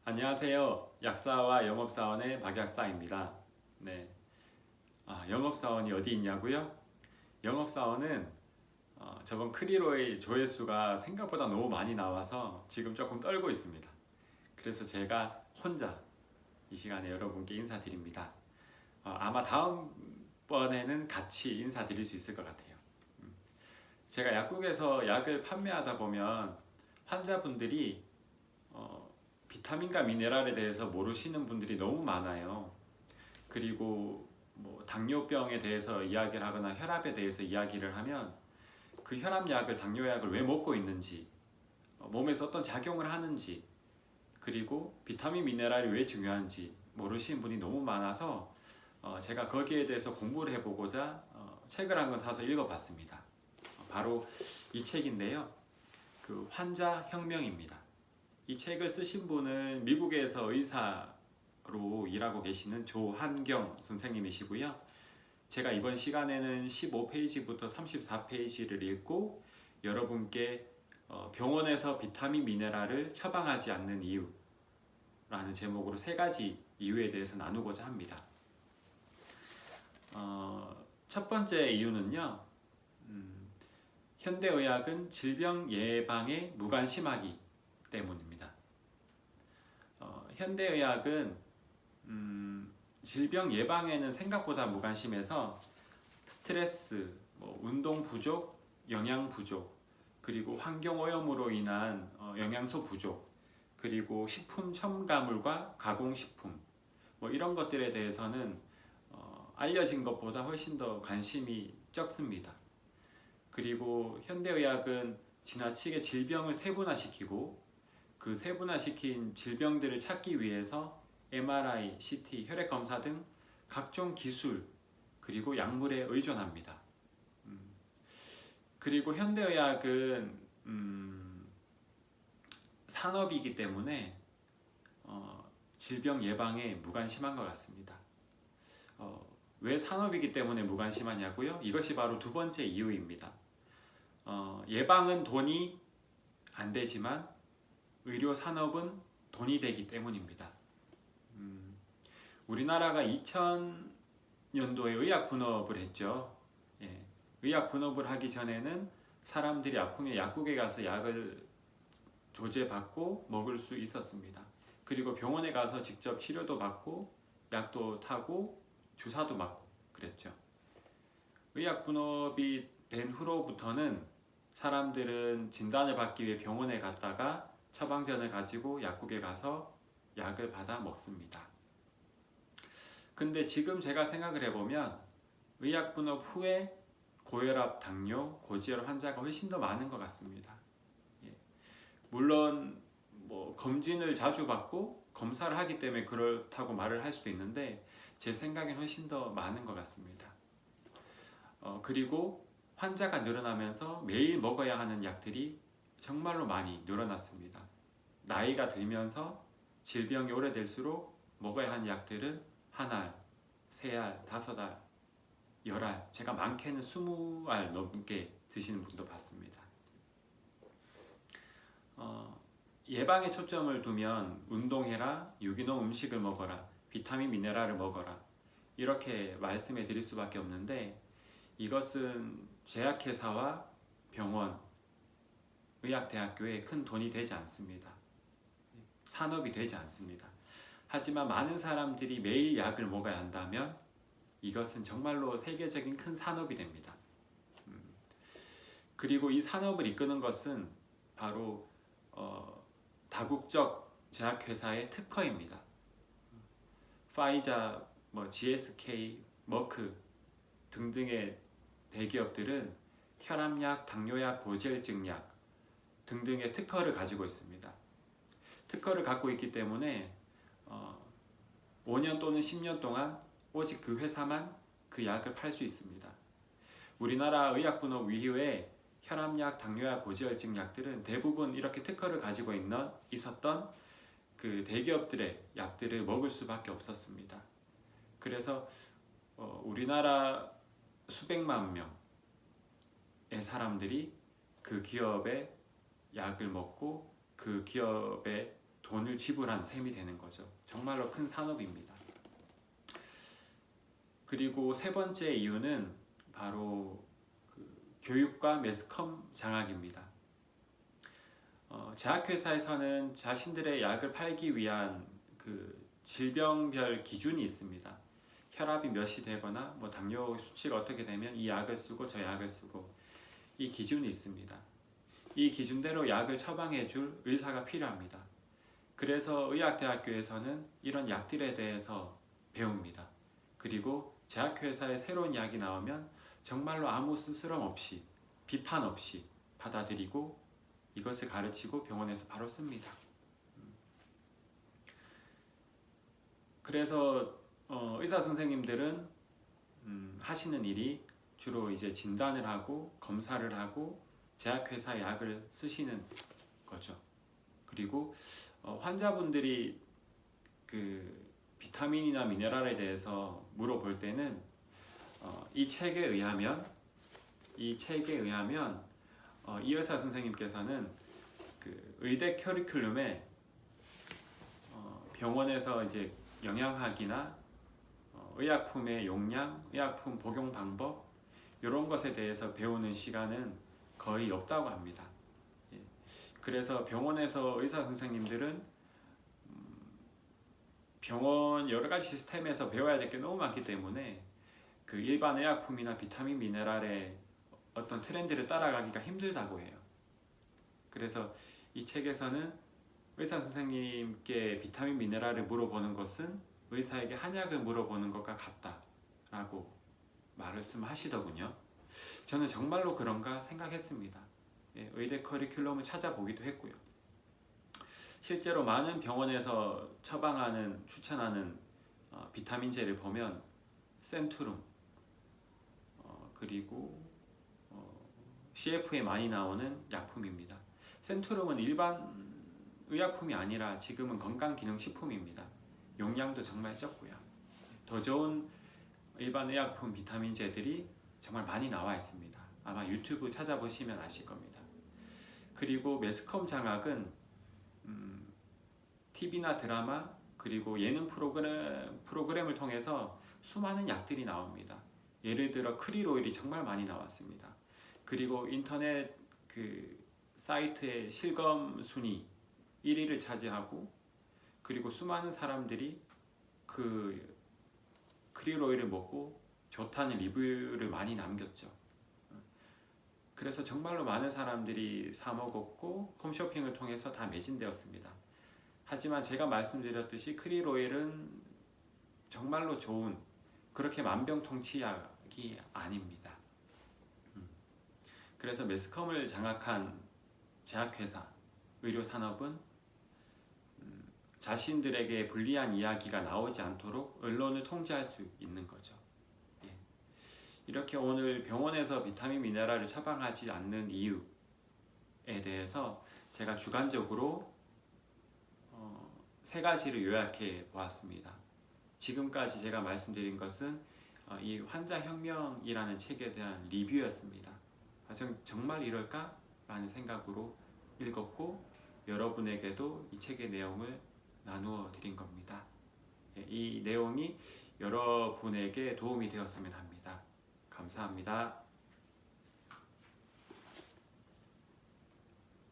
안녕하세요. 약사와 영업사원의 박약사입니다. 네. 영업사원이 어디 있냐고요? 영업사원은 저번 크리로의 조회수가 생각보다 너무 많이 나와서 지금 조금 떨고 있습니다. 그래서 제가 혼자 이 시간에 여러분께 인사드립니다. 아마 다음번에는 같이 인사드릴 수 있을 것 같아요. 제가 약국에서 약을 판매하다 보면 환자분들이 비타민과 미네랄에 대해서 모르시는 분들이 너무 많아요. 그리고 뭐 당뇨병에 대해서 이야기를 하거나 혈압에 대해서 이야기를 하면 그 혈압약을 당뇨약을 왜 먹고 있는지, 몸에서 어떤 작용을 하는지, 그리고 비타민 미네랄이 왜 중요한지 모르시는 분이 너무 많아서 제가 거기에 대해서 공부를 해보고자 책을 한 권 사서 읽어봤습니다. 바로 이 책인데요. 그 환자혁명입니다. 이 책을 쓰신 분은 미국에서 의사로 일하고 계시는 조한경 선생님이시고요. 제가 이번 시간에는 15페이지부터 34페이지를 읽고 여러분께 병원에서 비타민 미네랄을 처방하지 않는 이유라는 제목으로 세 가지 이유에 대해서 나누고자 합니다. 첫 번째 이유는요. 현대의학은 질병 예방에 무관심하기 때문입니다. 현대의학은 질병 예방에는 생각보다 무관심해서 스트레스, 운동 부족, 영양 부족, 그리고 환경 오염으로 인한 영양소 부족, 그리고 식품 첨가물과 가공식품 이런 것들에 대해서는 알려진 것보다 훨씬 더 관심이 적습니다. 그리고 현대의학은 지나치게 질병을 세분화시키고 그 세분화시킨 질병들을 찾기 위해서 MRI, CT, 혈액검사 등 각종 기술 그리고 약물에 의존합니다. 그리고 현대의학은 산업이기 때문에 질병 예방에 무관심한 것 같습니다. 왜 산업이기 때문에 무관심하냐고요? 이것이 바로 두 번째 이유입니다. 예방은 돈이 안 되지만 의료 산업은 돈이 되기 때문입니다. 우리나라가 2000년도에 의약 분업을 했죠. 예, 의약 분업을 하기 전에는 사람들이 아프면 약국에 가서 약을 조제받고 먹을 수 있었습니다. 그리고 병원에 가서 직접 치료도 받고 약도 타고 주사도 맞고 그랬죠. 의약 분업이 된 후로부터는 사람들은 진단을 받기 위해 병원에 갔다가 처방전을 가지고 약국에 가서 약을 받아 먹습니다. 근데 지금 제가 생각을 해보면 의약 분업 후에 고혈압, 당뇨, 고지혈 환자가 훨씬 더 많은 것 같습니다. 예. 물론 검진을 자주 받고 검사를 하기 때문에 그렇다고 말을 할 수도 있는데 제 생각엔 훨씬 더 많은 것 같습니다. 그리고 환자가 늘어나면서 매일 먹어야 하는 약들이 정말로 많이 늘어났습니다. 나이가 들면서 질병이 오래될수록 먹어야 하는 약들은 한 알, 세 알, 다섯 알, 열 알, 제가 많게는 20알 넘게 드시는 분도 봤습니다. 예방에 초점을 두면 운동해라, 유기농 음식을 먹어라, 비타민 미네랄을 먹어라 이렇게 말씀해 드릴 수밖에 없는데 이것은 제약회사와 병원, 의학대학교에 큰 돈이 되지 않습니다. 산업이 되지 않습니다. 하지만 많은 사람들이 매일 약을 먹어야 한다면 이것은 정말로 세계적인 큰 산업이 됩니다. 그리고 이 산업을 이끄는 것은 바로 다국적 제약회사의 특허입니다. 파이자, GSK, 머크 등등의 대기업들은 혈압약, 당뇨약, 고지혈증약 등등의 특허를 가지고 있습니다. 특허를 갖고 있기 때문에 5년 또는 10년 동안 오직 그 회사만 그 약을 팔 수 있습니다. 우리나라 의약분업 이후에 혈압약, 당뇨약, 고지혈증 약들은 대부분 이렇게 특허를 가지고 있었던 그 대기업들의 약들을 먹을 수밖에 없었습니다. 그래서 우리나라 수백만 명의 사람들이 그 기업의 약을 먹고 그 기업의 돈을 지불한 셈이 되는 거죠. 정말로 큰 산업입니다. 그리고 세 번째 이유는 바로 교육과 매스컴 장악입니다. 제약회사에서는 자신들의 약을 팔기 위한 질병별 기준이 있습니다. 혈압이 몇이 되거나 당뇨 수치가 어떻게 되면 이 약을 쓰고 저 약을 쓰고 이 기준이 있습니다. 이 기준대로 약을 처방해줄 의사가 필요합니다. 그래서 의학대학교에서는 이런 약들에 대해서 배웁니다. 그리고 제약회사의 새로운 약이 나오면 정말로 아무 스스럼 없이 비판 없이 받아들이고 이것을 가르치고 병원에서 바로 씁니다. 그래서 의사 선생님들은 하시는 일이 주로 이제 진단을 하고 검사를 하고 제약회사 약을 쓰시는 거죠. 그리고 환자분들이 비타민이나 미네랄에 대해서 물어볼 때는 이 책에 의하면 이 의사 선생님께서는 의대 커리큘럼에 병원에서 이제 영양학이나 의약품의 용량, 의약품 복용 방법 이런 것에 대해서 배우는 시간은 거의 없다고 합니다. 그래서 병원에서 의사 선생님들은 병원 여러 가지 시스템에서 배워야 될 게 너무 많기 때문에 일반 의약품이나 비타민 미네랄의 어떤 트렌드를 따라가기가 힘들다고 해요. 그래서 이 책에서는 의사 선생님께 비타민 미네랄을 물어보는 것은 의사에게 한약을 물어보는 것과 같다라고 말씀하시더군요. 저는 정말로 그런가 생각했습니다. 의대 커리큘럼을 찾아보기도 했고요. 실제로 많은 병원에서 처방하는 추천하는 비타민제를 보면 센투룸 그리고 CF에 많이 나오는 약품입니다. 센투룸은 일반 의약품이 아니라 지금은 건강기능식품입니다. 용량도 정말 적고요. 더 좋은 일반 의약품 비타민제들이 정말 많이 나와 있습니다. 아마 유튜브 찾아보시면 아실 겁니다. 그리고 매스컴 장악은 TV나 드라마 그리고 예능 프로그램을 통해서 수많은 약들이 나옵니다. 예를 들어 크릴 오일이 정말 많이 나왔습니다. 그리고 인터넷 사이트의 실검 순위 1위를 차지하고 그리고 수많은 사람들이 크릴 오일을 먹고 좋다는 리뷰를 많이 남겼죠. 그래서 정말로 많은 사람들이 사 먹었고 홈쇼핑을 통해서 다 매진되었습니다. 하지만 제가 말씀드렸듯이 크릴 오일은 정말로 좋은 그렇게 만병통치약이 아닙니다. 그래서 매스컴을 장악한 제약회사, 의료산업은 자신들에게 불리한 이야기가 나오지 않도록 언론을 통제할 수 있는 거죠. 이렇게 오늘 병원에서 비타민 미네랄을 처방하지 않는 이유에 대해서 제가 주관적으로 3가지를 요약해 보았습니다. 지금까지 제가 말씀드린 것은 이 환자혁명이라는 책에 대한 리뷰였습니다. 정말 이럴까? 라는 생각으로 읽었고 여러분에게도 이 책의 내용을 나누어 드린 겁니다. 이 내용이 여러분에게 도움이 되었으면 합니다. 감사합니다.